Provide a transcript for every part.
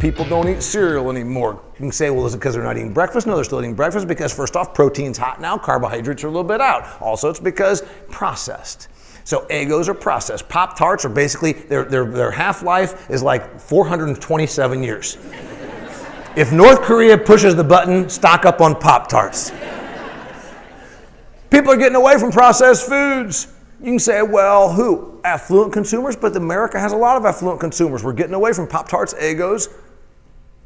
people don't eat cereal anymore. You can say, well, is it because they're not eating breakfast? No, they're still eating breakfast because first off, protein's hot now, carbohydrates are a little bit out. Also, it's because processed. So Eggos are processed. Pop-Tarts are basically, their half-life is like 427 years. If North Korea pushes the button, stock up on Pop-Tarts. People are getting away from processed foods. You can say, well, who? Affluent consumers? But America has a lot of affluent consumers. We're getting away from Pop-Tarts, Eggos,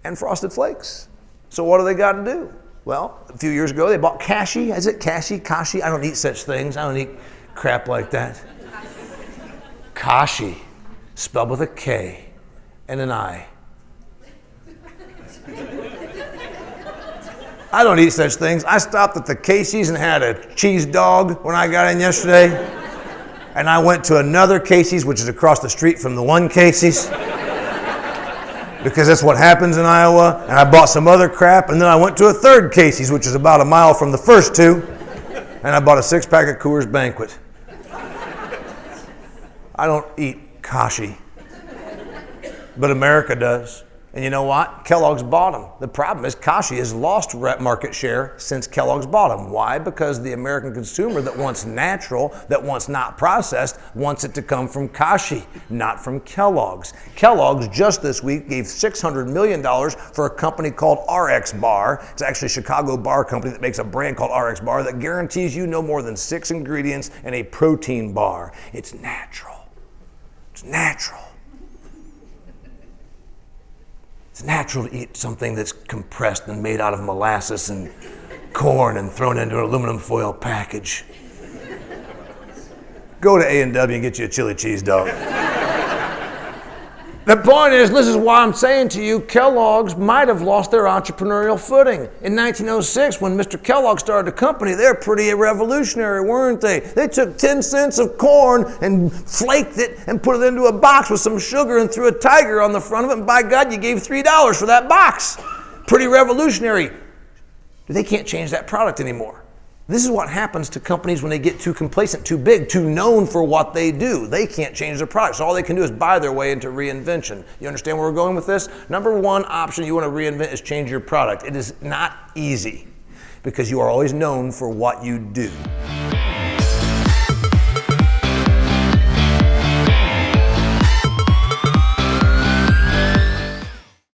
and Frosted Flakes. So what do they got to do? Well, a few years ago, they bought Kashi. Is it Kashi? Kashi? I don't eat such things. I don't eat crap like that. Kashi, spelled with a K and an I. I don't eat such things. I stopped at the Casey's and had a cheese dog when I got in yesterday. And I went to another Casey's, which is across the street from the one Casey's. Because that's what happens in Iowa. And I bought some other crap. And then I went to a third Casey's, which is about a mile from the first two. And I bought a 6-pack of Coors Banquet. I don't eat Kashi. But America does. And you know what? Kellogg's bought them. The problem is Kashi has lost market share since Kellogg's bought them. Why? Because the American consumer that wants natural, that wants not processed, wants it to come from Kashi, not from Kellogg's. Kellogg's just this week gave $600 million for a company called RX Bar. It's actually a Chicago bar company that makes a brand called RX Bar that guarantees you no more than 6 ingredients in a protein bar. It's natural. It's natural. It's natural to eat something that's compressed and made out of molasses and corn and thrown into an aluminum foil package. Go to A&W and get you a chili cheese dog. The point is, this is why I'm saying to you, Kellogg's might have lost their entrepreneurial footing. In 1906, when Mr. Kellogg started the company, they're pretty revolutionary, weren't they? They took 10 cents of corn and flaked it and put it into a box with some sugar and threw a tiger on the front of it, and by God, you gave $3 for that box. Pretty revolutionary. They can't change that product anymore. This is what happens to companies when they get too complacent, too big, too known for what they do. They can't change their products. So all they can do is buy their way into reinvention. You understand where we're going with this? Number one option you want to reinvent is change your product. It is not easy because you are always known for what you do.